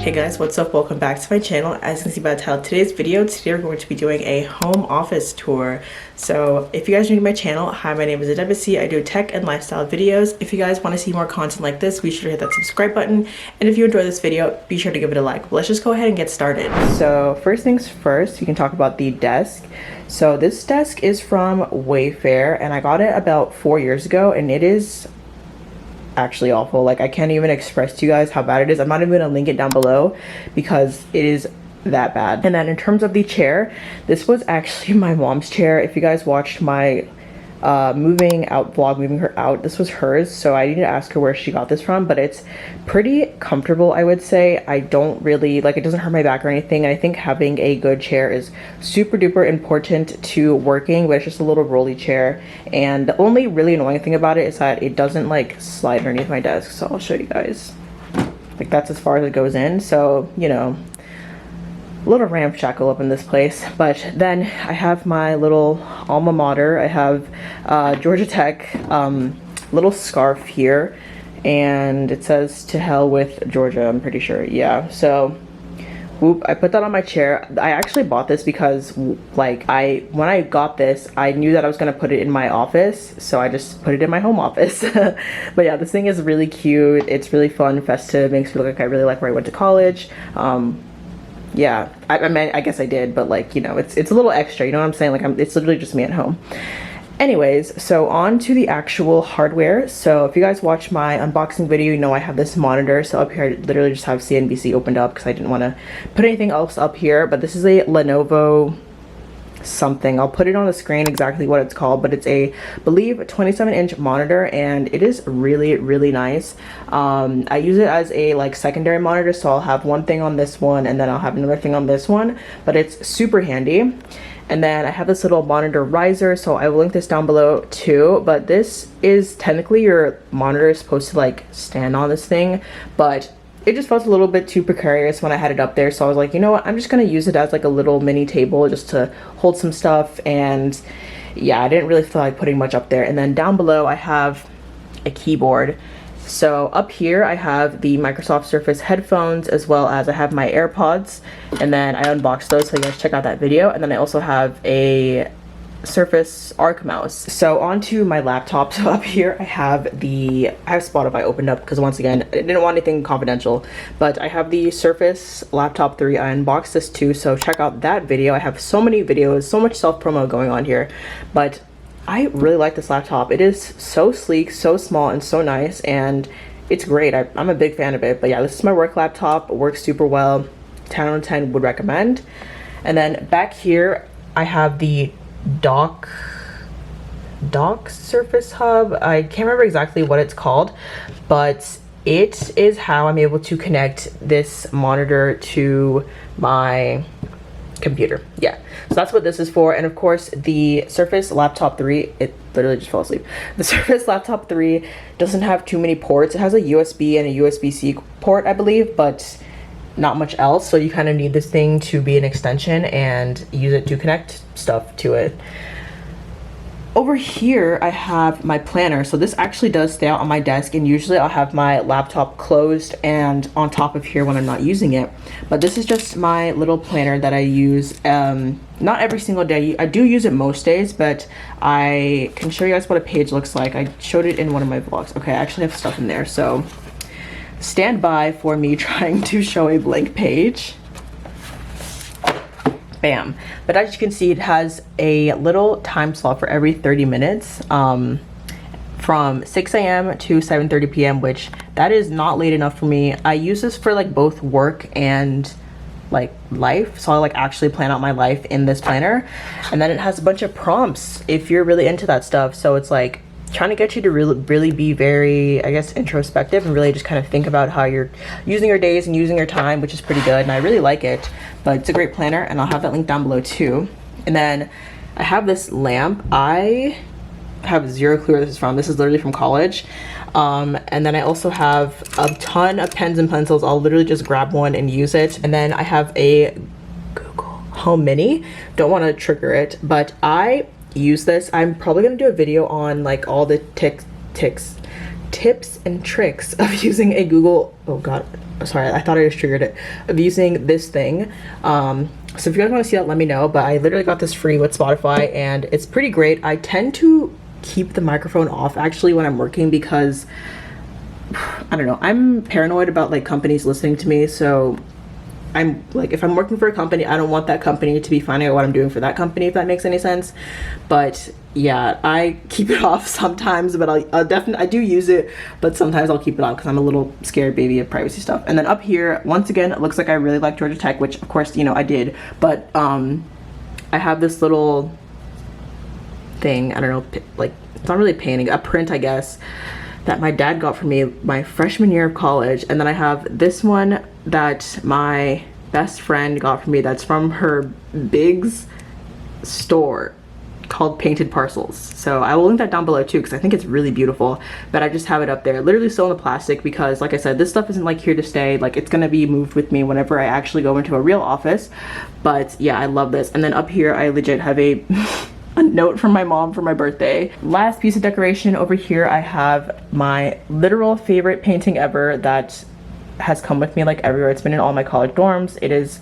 Hey guys, what's up? Welcome back to my channel. As you can see by the title of today's video, today we're going to be doing a home office tour. So if you guys are new to my channel, hi, my name is Adebisi. I do tech and lifestyle videos. If you guys want to see more content like this, be sure to hit that subscribe button. And if you enjoyed this video, be sure to give it a like. But let's just go ahead and get started. So first things first, we can talk about the desk. So this desk is from Wayfair and I got it about 4 years ago, and it is actually awful. Like, I can't even express to you guys how bad it is. I'm not even gonna link it down below because it is that bad. And then in terms of the chair, this was actually my mom's chair. If you guys watched my moving out vlog, moving her out, this was hers, so I need to ask her where she got this from, but it's pretty comfortable, I would say. I don't really like, it doesn't hurt my back or anything, and I think having a good chair is super duper important to working, but it's just a little rolly chair. And the only really annoying thing about it is that it doesn't like slide underneath my desk, so I'll show you guys. Like, that's as far as it goes in, so you know, a little ramshackle up in this place. But then I have my little alma mater. I have Georgia Tech little scarf here, and it says "to hell with Georgia," I'm pretty sure. Yeah, so whoop, I put that on my chair. I actually bought this because like when I got this, I knew that I was gonna put it in my office, so I just put it in my home office. But yeah, this thing is really cute. It's really fun, festive, makes me look like I really like where I went to college. Yeah, I mean, I guess I did, but like, you know, it's a little extra, you know what I'm saying? Like, it's literally just me at home. Anyways, so on to the actual hardware. So if you guys watch my unboxing video, you know I have this monitor. So up here, I literally just have CNBC opened up because I didn't want to put anything else up here. But this is a Lenovo something. I'll put it on the screen exactly what it's called, but it's a, I believe, 27-inch monitor, and it is really nice. I use it as a like secondary monitor, so I'll have one thing on this one and then I'll have another thing on this one, but it's super handy. And then I have this little monitor riser, so I will link this down below too. But this is technically, your monitor is supposed to like stand on this thing, but it just felt a little bit too precarious when I had it up there, so I was like, you know what, I'm just gonna use it as like a little mini table just to hold some stuff. And yeah, I didn't really feel like putting much up there. And then down below I have a keyboard. So up here I have the Microsoft Surface headphones, as well as I have my AirPods, and then I unboxed those, so you guys check out that video. And then I also have a Surface Arc mouse. So onto my laptop. So up here I have Spotify opened up because, once again, I didn't want anything confidential, but I have the Surface Laptop 3. I unboxed this too, so check out that video. I have so many videos, so much self-promo going on here, but I really like this laptop. It is so sleek, so small, and so nice, and it's great. I'm a big fan of it. But yeah, this is my work laptop. It works super well. 10 out of 10 would recommend. And then back here I have the dock Surface Hub. I can't remember exactly what it's called, but it is how I'm able to connect this monitor to my computer. Yeah, so that's what this is for. And of course, the Surface Laptop 3, it literally just fell asleep. The Surface Laptop 3 doesn't have too many ports. It has a USB and a USB-C port, I believe, but not much else. So you kind of need this thing to be an extension and use it to connect stuff to it. Over here I have my planner. So this actually does stay out on my desk, and usually I'll have my laptop closed and on top of here when I'm not using it. But this is just my little planner that I use not every single day. I do use it most days, but I can show you guys what a page looks like. I showed it in one of my vlogs. Okay, I actually have stuff in there, so stand by for me trying to show a blank page. Bam. But as you can see, it has a little time slot for every 30 minutes from 6 a.m. to 7:30 p.m., which that is not late enough for me. I use this for like both work and like life, so I like actually plan out my life in this planner. And then it has a bunch of prompts if you're really into that stuff, so it's like trying to get you to really be very, I guess, introspective and really just kind of think about how you're using your days and using your time, which is pretty good, and I really like it. But it's a great planner, and I'll have that link down below too. And then I have this lamp. I have zero clue where this is from. This is literally from college. And then I also have a ton of pens and pencils. I'll literally just grab one and use it. And then I have a Google Home Mini. Don't want to trigger it, but I use this. I'm probably gonna do a video on like all the tips and tricks of using a Google, oh god, sorry, I thought I just triggered it, of using this thing. So if you guys want to see that, let me know. But I literally got this free with Spotify and it's pretty great. I tend to keep the microphone off actually when I'm working because I don't know, I'm paranoid about like companies listening to me. So I'm like, if I'm working for a company, I don't want that company to be finding out what I'm doing for that company, if that makes any sense. But yeah, I keep it off sometimes, but I'll definitely, I do use it, but sometimes I'll keep it on because I'm a little scared baby of privacy stuff. And then up here, once again, it looks like I really like Georgia Tech, which of course, you know, I did, but I have this little thing, I don't know, like, it's not really a painting, a print, I guess, that my dad got for me my freshman year of college. And then I have this one that my best friend got for me that's from her Biggs store called Painted Parcels. So I will link that down below too because I think it's really beautiful, but I just have it up there literally still in the plastic because like I said, this stuff isn't like here to stay. Like it's gonna be moved with me whenever I actually go into a real office. But yeah, I love this. And then up here I legit have a a note from my mom for my birthday. Last piece of decoration over here, I have my literal favorite painting ever that has come with me like everywhere. It's been in all my college dorms. It is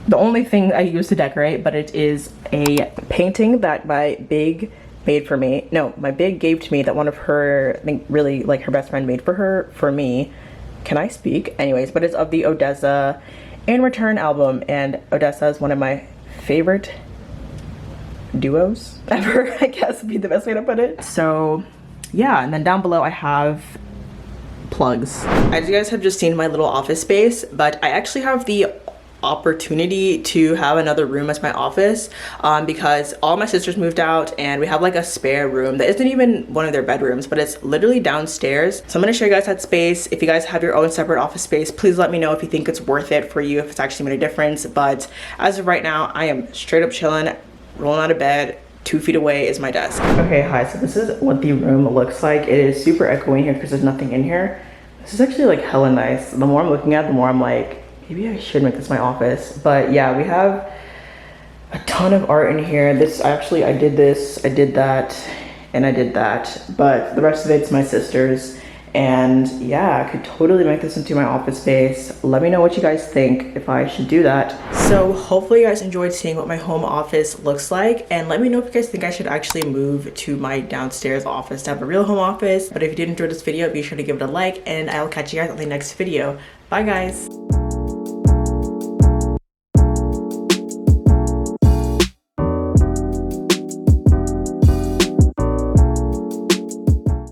the only thing I use to decorate, but it is a painting that my big made for me. No, my big gave to me that one of her, I think really like her best friend made for her, for me. Can I speak? Anyways, but it's of the Odessa In Return album, and Odessa is one of my favorite duos ever, I guess would be the best way to put it. So yeah, and then down below I have plugs. As you guys have just seen my little office space, but I actually have the opportunity to have another room as my office because all my sisters moved out and we have like a spare room that isn't even one of their bedrooms, but it's literally downstairs. So I'm going to show you guys that space. If you guys have your own separate office space, please let me know if you think it's worth it for you, if it's actually made a difference. But as of right now, I am straight up chilling, rolling out of bed. 2 feet away is my desk. Okay, hi, so this is what the room looks like. It is super echoey here because there's nothing in here. This is actually like hella nice. The more I'm looking at, the more I'm like, maybe I should make this my office. But yeah, we have a ton of art in here. This actually, I did this, I did that, and I did that. But the rest of it's my sister's. And yeah, I could totally make this into my office space. Let me know what you guys think if I should do that. So hopefully you guys enjoyed seeing what my home office looks like, and let me know if you guys think I should actually move to my downstairs office to have a real home office. But if you did enjoy this video, be sure to give it a like, and I'll catch you guys on the next video. Bye guys.